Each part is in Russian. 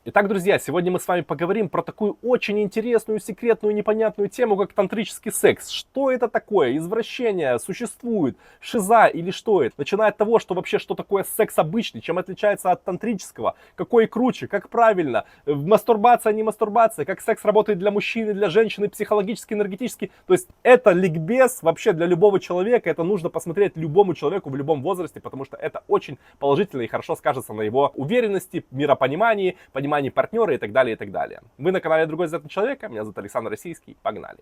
Итак, друзья, сегодня мы с вами поговорим про такую очень интересную, секретную, непонятную тему, как тантрический секс. Что это такое? Извращение существует? Шиза или что это? Начиная от того, что вообще, что такое секс обычный, чем отличается от тантрического, какой круче, как правильно, мастурбация, не мастурбация, как секс работает для мужчины, для женщины, психологически, энергетически. То есть это ликбез вообще для любого человека, это нужно посмотреть любому человеку в любом возрасте, потому что это очень положительно и хорошо скажется на его уверенности, миропонимании, понимании партнера и так далее, и так далее. Вы на канале Другой взгляд на человека, меня зовут Александр Российский, погнали!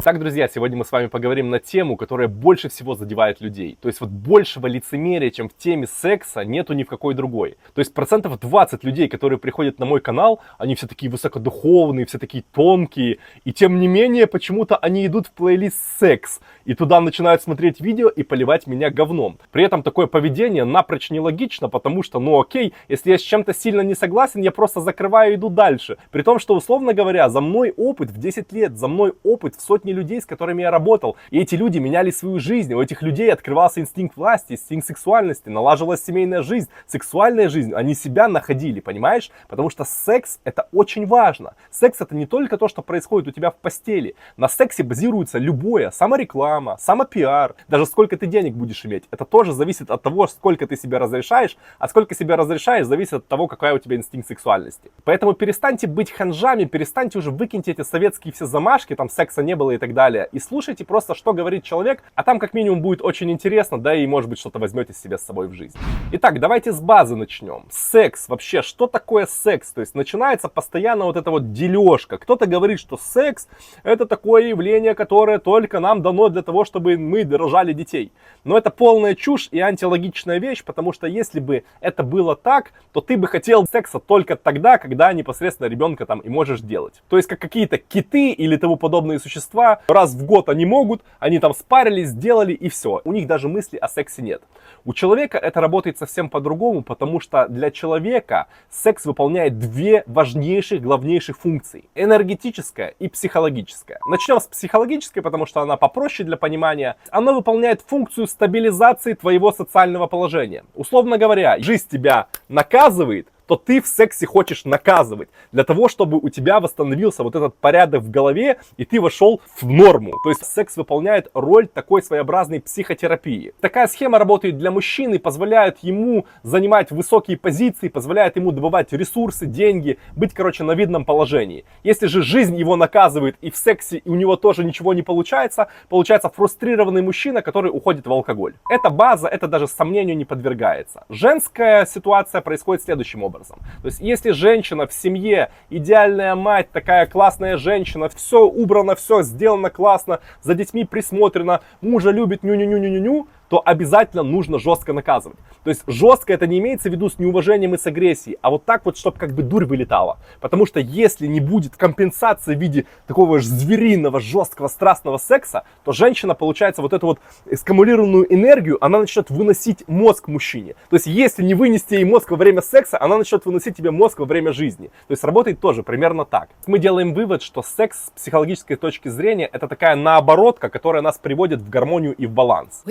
Итак, друзья, сегодня мы с вами поговорим на тему, которая больше всего задевает людей. То есть вот большего лицемерия, чем в теме секса, нету ни в какой другой. То есть 20% людей, которые приходят на мой канал, они все такие высокодуховные, все такие тонкие. И тем не менее, почему-то они идут в плейлист секс. И туда начинают смотреть видео и поливать меня говном. При этом такое поведение напрочь нелогично, потому что, ну окей, если я с чем-то сильно не согласен, я просто закрываю и иду дальше. При том, что, условно говоря, за мной опыт в 10 лет, за мной опыт в сотни людей, с которыми я работал. И эти люди меняли свою жизнь. У этих людей открывался инстинкт власти, инстинкт сексуальности, налаживалась семейная жизнь, сексуальная жизнь. Они себя находили, понимаешь? Потому что секс — это очень важно. Секс — это не только то, что происходит у тебя в постели. На сексе базируется любое. Самореклама, самопиар. Даже сколько ты денег будешь иметь. Это тоже зависит от того, сколько ты себе разрешаешь. А сколько себе разрешаешь, зависит от того, какая у тебя инстинкт сексуальности. Поэтому перестаньте быть ханжами, перестаньте уже, выкиньте эти советские все замашки, там секса не было и так далее. И слушайте просто, что говорит человек, а там как минимум будет очень интересно, да и может быть что-то возьмете себе с собой в жизнь. Итак, давайте с базы начнем. Секс вообще, что такое секс? То есть начинается постоянно вот эта вот дележка. Кто-то говорит, что секс это такое явление, которое только нам дано для того, чтобы мы рожали детей. Но это полная чушь и антилогичная вещь, потому что если бы это было так, то ты бы хотел секса только тогда, когда непосредственно ребенка там и можешь делать. То есть как какие-то киты или тому подобные существа, раз в год они могут, они там спарились, сделали и все. У них даже мысли о сексе нет. У человека это работает совсем по-другому, потому что для человека секс выполняет две важнейших, главнейших функции. Энергетическая и психологическая. Начнем с психологической, потому что она попроще для понимания. Она выполняет функцию стабилизации твоего социального положения. Условно говоря, жизнь тебя наказывает, то ты в сексе хочешь наказывать, для того, чтобы у тебя восстановился вот этот порядок в голове, и ты вошел в норму. То есть секс выполняет роль такой своеобразной психотерапии. Такая схема работает для мужчины, позволяет ему занимать высокие позиции, позволяет ему добывать ресурсы, деньги, быть, короче, на видном положении. Если же жизнь его наказывает, и в сексе и у него тоже ничего не получается, получается фрустрированный мужчина, который уходит в алкоголь. Эта база, это даже сомнению не подвергается. Женская ситуация происходит следующим образом. То есть, если женщина в семье, идеальная мать, такая классная женщина, все убрано, все сделано классно, за детьми присмотрено, мужа любит, ню-ню-ню-ню-ню, то обязательно нужно жестко наказывать. То есть жестко это не имеется в виду с неуважением и с агрессией, а вот так вот, чтобы как бы дурь вылетала. Потому что если не будет компенсации в виде такого же звериного, жесткого, страстного секса, то женщина, получается, вот эту вот скумулированную энергию, она начнет выносить мозг мужчине. То есть если не вынести ей мозг во время секса, она начнет выносить тебе мозг во время жизни. То есть работает тоже примерно так. Мы делаем вывод, что секс с психологической точки зрения это такая наоборотка, которая нас приводит в гармонию и в баланс.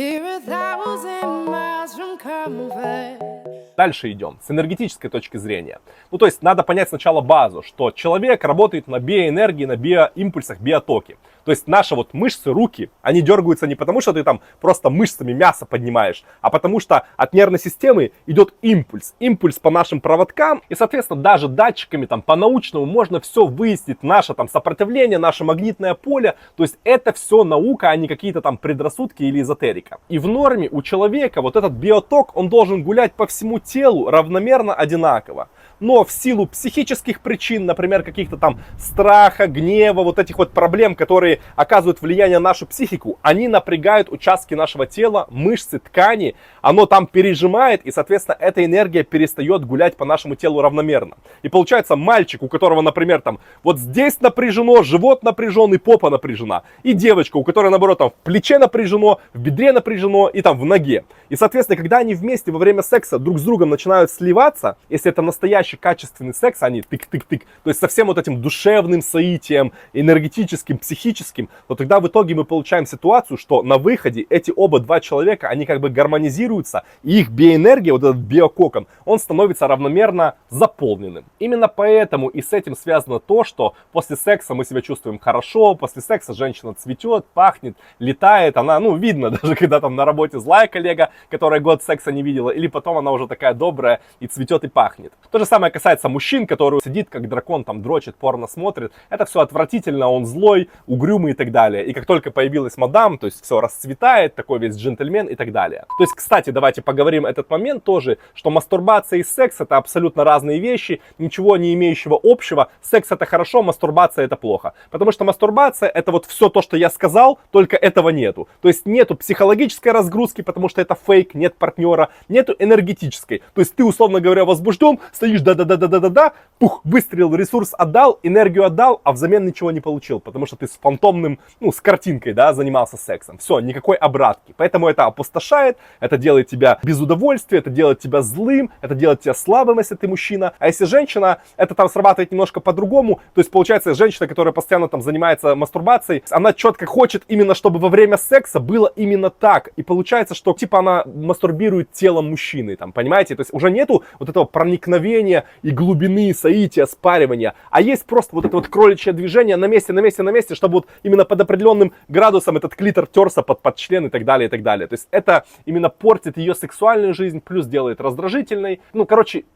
Дальше идем, с энергетической точки зрения. Ну, то есть, надо понять сначала базу, что человек работает на биоэнергии, на биоимпульсах, биотоке. То есть, наши вот мышцы, руки, они дергаются не потому, что ты там просто мышцами мясо поднимаешь, а потому что от нервной системы идет импульс. Импульс по нашим проводкам, и, соответственно, даже датчиками там по-научному можно все выяснить, наше там сопротивление, наше магнитное поле. То есть, это все наука, а не какие-то там предрассудки или эзотерика. И в норме у человека вот этот биоток, он должен гулять по всему телу равномерно одинаково. Но в силу психических причин, например, каких-то там страха, гнева, вот этих вот проблем, которые оказывают влияние на нашу психику, они напрягают участки нашего тела, мышцы, ткани, оно там пережимает, и, соответственно, эта энергия перестает гулять по нашему телу равномерно. И получается мальчик, у которого, например, там вот здесь напряжено, живот напряжен и попа напряжена. И девочка, у которой, наоборот, там в плече напряжено, в бедре напряжено и там в ноге. И, соответственно, когда они вместе во время секса друг с другом начинают сливаться, если это настоящий настоящий качественный секс, а не тык-тык-тык, то есть со всем вот этим душевным соитием, энергетическим, психическим, то тогда в итоге мы получаем ситуацию, что на выходе эти два человека, они как бы гармонизируются, и их биоэнергия, вот этот биококон, он становится равномерно заполненным. Именно поэтому и с этим связано то, что после секса мы себя чувствуем хорошо, после секса женщина цветет, пахнет, летает, она, видно, даже когда там на работе злая коллега, которая год секса не видела, или потом она уже такая добрая и цветет и пахнет. То же самое касается мужчин, который сидит как дракон, там дрочит, порно смотрит. Это все отвратительно, он злой, угрюмый и так далее. И как только появилась мадам, то есть все расцветает, такой весь джентльмен и так далее. То есть, кстати, давайте поговорим этот момент тоже, что мастурбация и секс это абсолютно разные вещи, ничего не имеющего общего. Секс это хорошо, мастурбация это плохо. Потому что мастурбация это вот все то, что я сказал, только этого нету. То есть нету психологической разгрузки, потому что это фейк, нет партнера, нету энергетической. То есть ты, условно говоря, возбужден, стоишь да-да-да-да-да-да, пух, выстрелил, ресурс отдал, энергию отдал, а взамен ничего не получил, потому что ты с фантомным, с картинкой, да, занимался сексом. Все, никакой обратки. Поэтому это опустошает, это делает тебя без удовольствия, это делает тебя злым, это делает тебя слабым, если ты мужчина. А если женщина, это там срабатывает немножко по-другому. То есть получается, женщина, которая постоянно там занимается мастурбацией, она четко хочет именно, чтобы во время секса было именно так. И получается, что типа она мастурбирует телом мужчины, там, понимаете? То есть уже нету вот этого проникновения и глубины, соития, спаривания, а есть просто вот это вот кроличье движение на месте, на месте, на месте, чтобы вот именно под определенным градусом этот клитор терся под член и так далее, и так далее. То есть это именно портит ее сексуальную жизнь, плюс делает раздражительной.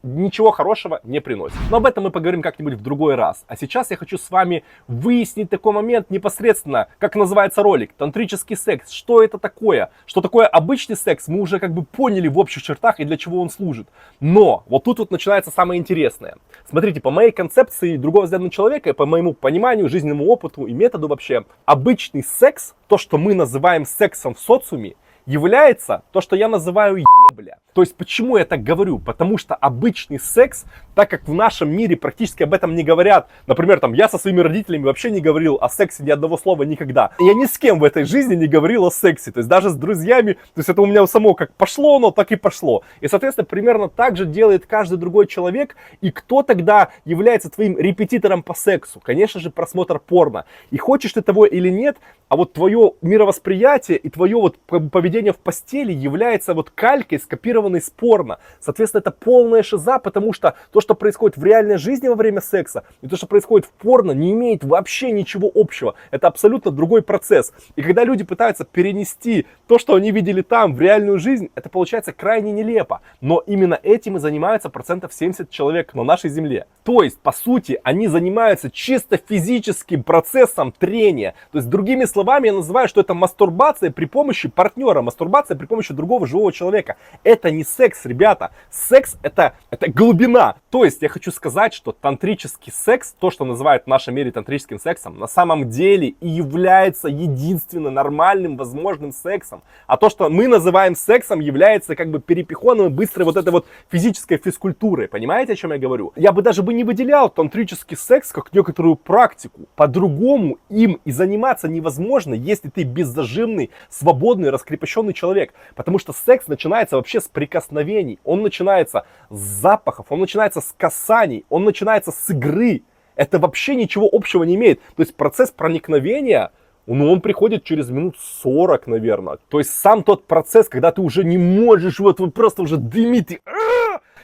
Ничего хорошего не приносит. Но об этом мы поговорим как-нибудь в другой раз. А сейчас я хочу с вами выяснить такой момент непосредственно, как называется ролик, тантрический секс. Что это такое? Что такое обычный секс? Мы уже как бы поняли в общих чертах и для чего он служит. Но вот тут вот начинается самое интересное. Смотрите, по моей концепции другого взгляда на человека, по моему пониманию, жизненному опыту и методу вообще, обычный секс, то, что мы называем сексом в социуме, является то, что я называю ебля. То есть, почему я так говорю? Потому что обычный секс, так как в нашем мире практически об этом не говорят, например, я со своими родителями вообще не говорил о сексе ни одного слова никогда. Я ни с кем в этой жизни не говорил о сексе, то есть даже с друзьями, то есть это у меня само как пошло, но так и пошло. И, соответственно, примерно так же делает каждый другой человек. И кто тогда является твоим репетитором по сексу? Конечно же, просмотр порно. И хочешь ты того или нет, а вот твое мировосприятие и твое вот поведение в постели является вот калькой, скопированной с порно. Соответственно, это полная шиза, потому что то, что происходит в реальной жизни во время секса, и то, что происходит в порно, не имеет вообще ничего общего. Это абсолютно другой процесс. И когда люди пытаются перенести то, что они видели там, в реальную жизнь, это получается крайне нелепо. Но именно этим и занимаются 70% человек на нашей земле. То есть, по сути, они занимаются чисто физическим процессом трения. То есть, другими словами, я называю, что это мастурбация при помощи партнера, мастурбация при помощи другого живого человека. Это не секс, ребята. Секс это глубина. То есть, я хочу сказать, что тантрический секс, то, что называют в нашем мире тантрическим сексом, на самом деле и является единственно нормальным, возможным сексом. А то, что мы называем сексом, является как бы перепихоном и быстрой вот этой вот физической физкультурой. Понимаете, о чем я говорю? Я бы даже не выделял тантрический секс как некоторую практику. По-другому им и заниматься невозможно, если ты беззажимный, свободный, раскрепощенный человек. Потому что секс начинается вообще с прикосновений. Он начинается с запахов, он начинается с касаний, он начинается с игры. Это вообще ничего общего не имеет. То есть процесс проникновения, он приходит через минут 40, наверное. То есть сам тот процесс, когда ты уже не можешь, вот просто уже дымит,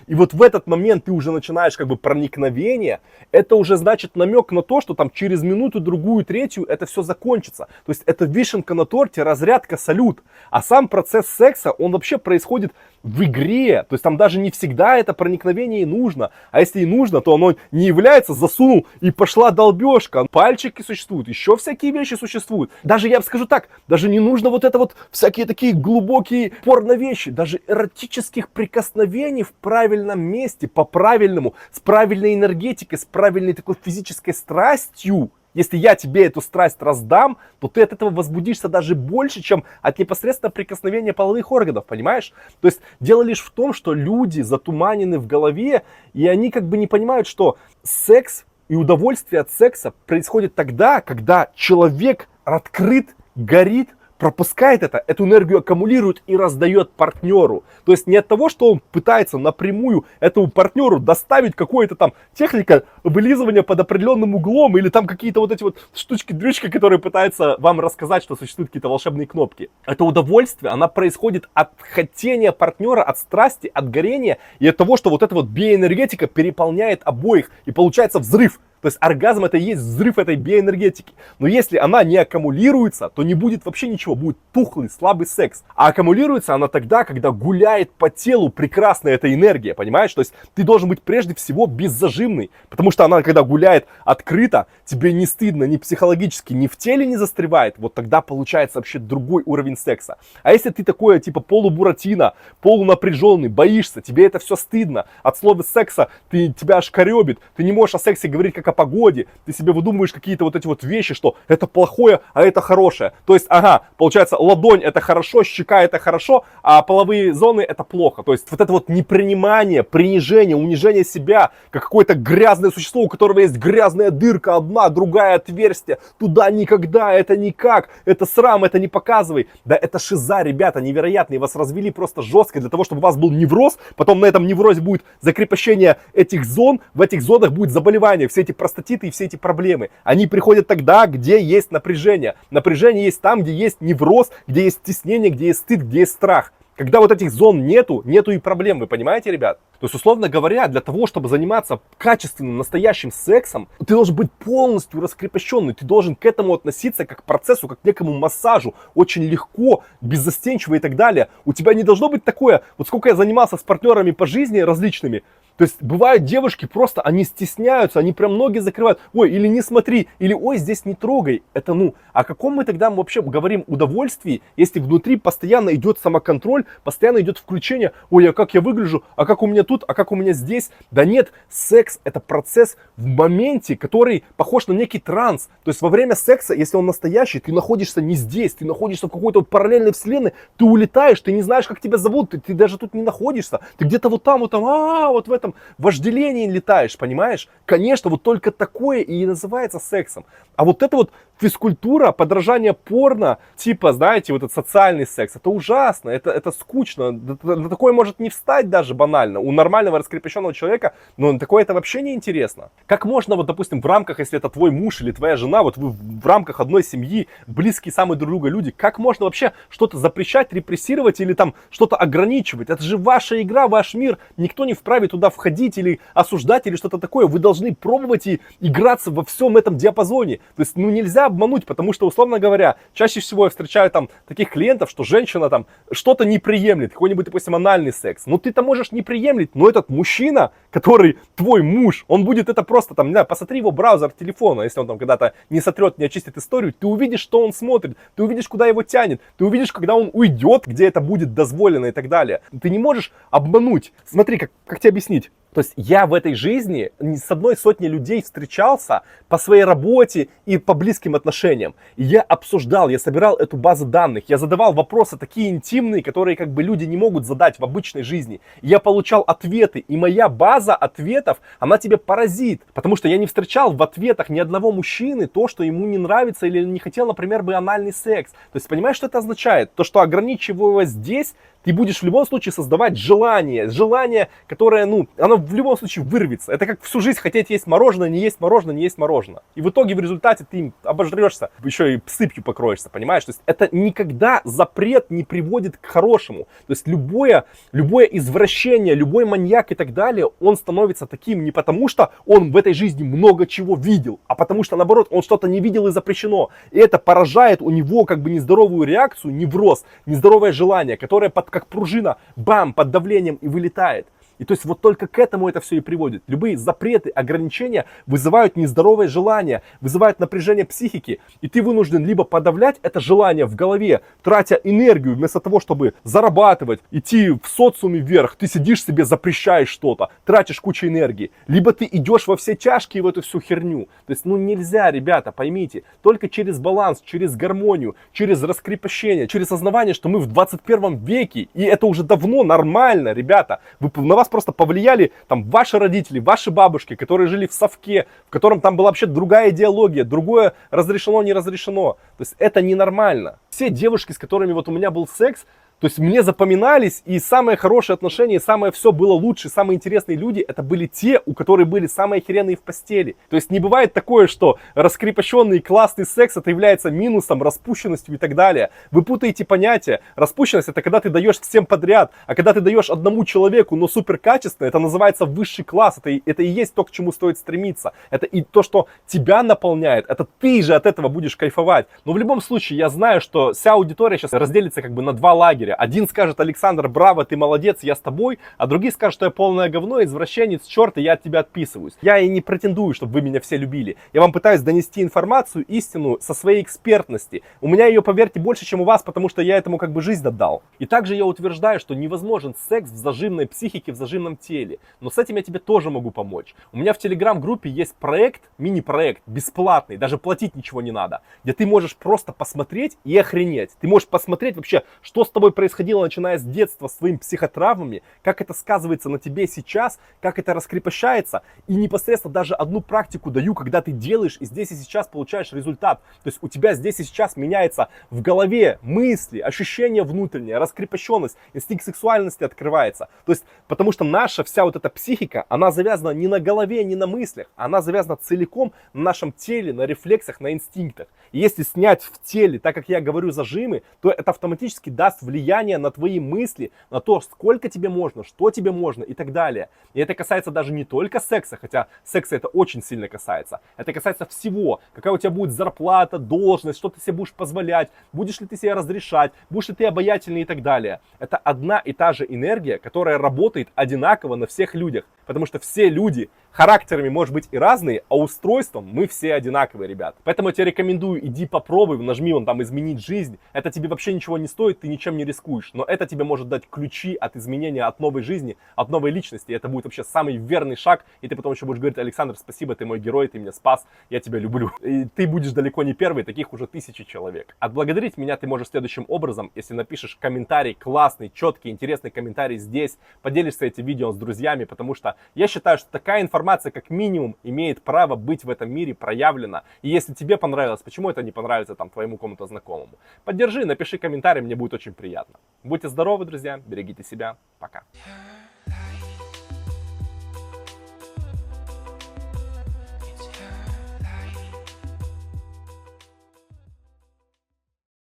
и вот в этот момент ты уже начинаешь как бы проникновение, это уже значит намек на то, что там через минуту, другую, третью это все закончится. То есть это вишенка на торте, разрядка, салют. А сам процесс секса, он вообще происходит в игре. То есть там даже не всегда это проникновение и нужно. А если и нужно, то оно не является засунул и пошла долбежка. Пальчики существуют, еще всякие вещи существуют. Даже я скажу так, даже не нужно вот это вот всякие такие глубокие порно вещи. Даже эротических прикосновений в правильном месте, по-правильному, с правильной энергетикой, с правильной такой физической страстью. Если я тебе эту страсть раздам, то ты от этого возбудишься даже больше, чем от непосредственного прикосновения половых органов, понимаешь? То есть дело лишь в том, что люди затуманены в голове, и они как бы не понимают, что секс и удовольствие от секса происходит тогда, когда человек открыт, горит, пропускает эту энергию аккумулирует и раздает партнеру. То есть не от того, что он пытается напрямую этому партнеру доставить какое-то там техника вылизывания под определенным углом или там какие-то вот эти вот штучки-дрючки, которые пытаются вам рассказать, что существуют какие-то волшебные кнопки. Это удовольствие, оно происходит от хотения партнера, от страсти, от горения и от того, что вот эта вот биоэнергетика переполняет обоих и получается взрыв. То есть оргазм это и есть взрыв этой биоэнергетики. Но если она не аккумулируется, то не будет вообще ничего, будет тухлый, слабый секс. А аккумулируется она тогда, когда гуляет по телу прекрасная эта энергия, понимаешь? То есть ты должен быть прежде всего беззажимный, потому что она, когда гуляет открыто, тебе не стыдно ни психологически, ни в теле не застревает, вот тогда получается вообще другой уровень секса. А если ты такое, типа полубуратино, полунапряженный, боишься, тебе это все стыдно, от слова секса тебя аж коребит, ты не можешь о сексе говорить как о погоде, ты себе выдумываешь какие-то вот эти вот вещи, что это плохое, а это хорошее. То есть, получается, ладонь это хорошо, щека это хорошо, а половые зоны это плохо. То есть, вот это вот непринимание, принижение, унижение себя, как какое-то грязное существо, у которого есть грязная дырка, одна, другая отверстие, туда никогда, это никак, это срам, это не показывай. Да это шиза, ребята, невероятные, вас развели просто жестко для того, чтобы у вас был невроз, потом на этом неврозе будет закрепощение этих зон, в этих зонах будет заболевание, все эти простатиты и все эти проблемы. Они приходят тогда, где есть напряжение. Напряжение есть там, где есть невроз, где есть стеснение, где есть стыд, где есть страх. Когда вот этих зон нету и проблем, вы понимаете, ребят? То есть, условно говоря, для того, чтобы заниматься качественным, настоящим сексом, ты должен быть полностью раскрепощенный, ты должен к этому относиться как к процессу, как к некому массажу, очень легко, беззастенчиво и так далее. У тебя не должно быть такое, вот сколько я занимался с партнерами по жизни различными, то есть бывают девушки просто, они стесняются, они прям ноги закрывают. Ой, или не смотри, или ой, здесь не трогай. Это о каком мы тогда вообще говорим удовольствии, если внутри постоянно идет самоконтроль, постоянно идет включение. Ой, а как я выгляжу, а как у меня тут, а как у меня здесь. Да нет, секс это процесс в моменте, который похож на некий транс. То есть во время секса, если он настоящий, ты находишься не здесь, ты находишься в какой-то параллельной вселенной, ты улетаешь, ты не знаешь, как тебя зовут, ты даже тут не находишься. Ты где-то вот там, вот в этом вожделении летаешь, понимаешь? Конечно, вот только такое и называется сексом. А вот это вот физкультура, подражание порно, типа, знаете, вот этот социальный секс, это ужасно, это скучно. На такое может не встать даже банально. У нормального раскрепощенного человека, но такое это вообще не интересно. Как можно, вот, допустим, в рамках, если это твой муж или твоя жена, вот вы в рамках одной семьи, близкие самые друг друга люди, как можно вообще что-то запрещать, репрессировать или там что-то ограничивать? Это же ваша игра, ваш мир, никто не вправе туда входить или осуждать или что-то такое. Вы должны пробовать и играться во всем этом диапазоне. То есть, нельзя обмануть, потому что, условно говоря, чаще всего я встречаю там таких клиентов, что женщина там что-то не приемлет, какой-нибудь, допустим, анальный секс. Ну, ты-то можешь не приемлить, но этот мужчина, который твой муж, он будет это просто там, не знаю, посмотри его браузер телефона, если он там когда-то не сотрет, не очистит историю, ты увидишь, что он смотрит, ты увидишь, куда его тянет, ты увидишь, когда он уйдет, где это будет дозволено и так далее. Ты не можешь обмануть. Смотри, как тебе объяснить? То есть я в этой жизни с одной сотней людей встречался по своей работе и по близким отношениям. И я обсуждал, я собирал эту базу данных, я задавал вопросы такие интимные, которые как бы люди не могут задать в обычной жизни. И я получал ответы, и моя база ответов, она тебе поразит. Потому что я не встречал в ответах ни одного мужчины то, что ему не нравится или не хотел, например, бы анальный секс. То есть понимаешь, что это означает? То, что ограничивая здесь, ты будешь в любом случае создавать желание, которое, оно в любом случае вырвется. Это как всю жизнь хотеть есть мороженое, не есть мороженое, не есть мороженое. И в итоге в результате ты им обожрешься, еще и сыпью покроешься, понимаешь? То есть это никогда запрет не приводит к хорошему. То есть любое извращение, любой маньяк и так далее, он становится таким не потому, что он в этой жизни много чего видел, а потому что, наоборот, он что-то не видел и запрещено. И это поражает у него как бы нездоровую реакцию, невроз, нездоровое желание, которое как пружина, бам, под давлением и вылетает. И то есть вот только к этому это все и приводит. Любые запреты, ограничения вызывают нездоровое желание, вызывают напряжение психики. И ты вынужден либо подавлять это желание в голове, тратя энергию, вместо того, чтобы зарабатывать, идти в социуме вверх, ты сидишь себе, запрещаешь что-то, тратишь кучу энергии. Либо ты идешь во все тяжкие в эту всю херню. То есть нельзя, ребята, поймите, только через баланс, через гармонию, через раскрепощение, через осознавание, что мы в 21 веке, и это уже давно нормально, ребята. На вас просто повлияли там ваши родители, ваши бабушки, которые жили в совке, в котором там была вообще другая идеология, другое разрешено, не разрешено. То есть это ненормально. Все девушки, с которыми вот у меня был секс, то есть мне запоминались, и самые хорошие отношения, и самое все было лучше, самые интересные люди, это были те, у которых были самые охеренные в постели. То есть не бывает такое, что раскрепощенный и классный секс, это является минусом, распущенностью и так далее. Вы путаете понятия. Распущенность это когда ты даешь всем подряд, а когда ты даешь одному человеку, но супер качественно, это называется высший класс, это и есть то, к чему стоит стремиться. Это и то, что тебя наполняет, это ты же от этого будешь кайфовать. Но в любом случае я знаю, что вся аудитория сейчас разделится как бы на два лагеря. Один скажет: Александр, браво, ты молодец, я с тобой. А другие скажут, что я полное говно, извращенец, черт, и я от тебя отписываюсь. Я и не претендую, чтобы вы меня все любили. Я вам пытаюсь донести информацию, истину со своей экспертности. У меня ее, поверьте, больше, чем у вас, потому что я этому как бы жизнь отдал. И также я утверждаю, что невозможен секс в зажимной психике, в зажимном теле. Но с этим я тебе тоже могу помочь. У меня в телеграм-группе есть проект, мини-проект, бесплатный, даже платить ничего не надо, где ты можешь просто посмотреть и охренеть. Ты можешь посмотреть вообще, что с тобой происходило, начиная с детства, с твоими психотравмами, как это сказывается на тебе сейчас, как это раскрепощается. И непосредственно даже одну практику даю, когда ты делаешь и здесь и сейчас получаешь результат. То есть у тебя здесь и сейчас меняется в голове мысли, ощущения внутренние, раскрепощенность, инстинкт сексуальности открывается. То есть потому что наша вся вот эта психика, она завязана не на голове, не на мыслях, она завязана целиком на нашем теле, на рефлексах, на инстинктах. И если снять в теле, так как я говорю, зажимы, то это автоматически даст влияние на твои мысли, на то, сколько тебе можно, что тебе можно и так далее. И это касается даже не только секса, хотя секса это очень сильно касается. Это касается всего. Какая у тебя будет зарплата, должность, что ты себе будешь позволять, будешь ли ты себе разрешать, будешь ли ты обаятельный и так далее. Это одна и та же энергия, которая работает одинаково на всех людях. Потому что все люди характерами, может быть, и разные, а устройством мы все одинаковые, ребят. Поэтому я тебе рекомендую, иди попробуй, нажми вон там «Изменить жизнь». Это тебе вообще ничего не стоит, ты ничем не рискуешь. Но это тебе может дать ключи от изменения, от новой жизни, от новой личности. И это будет вообще самый верный шаг. И ты потом еще будешь говорить: Александр, спасибо, ты мой герой, ты меня спас, я тебя люблю. И ты будешь далеко не первый, таких уже тысячи человек. Отблагодарить меня ты можешь следующим образом, если напишешь комментарий классный, четкий, интересный комментарий здесь, поделишься этим видео с друзьями, потому что я считаю, что такая информация как минимум имеет право быть в этом мире проявлена. И если тебе понравилось, почему это не понравится там твоему кому-то знакомому? Поддержи, напиши комментарий, мне будет очень приятно. Будьте здоровы, друзья, берегите себя, пока.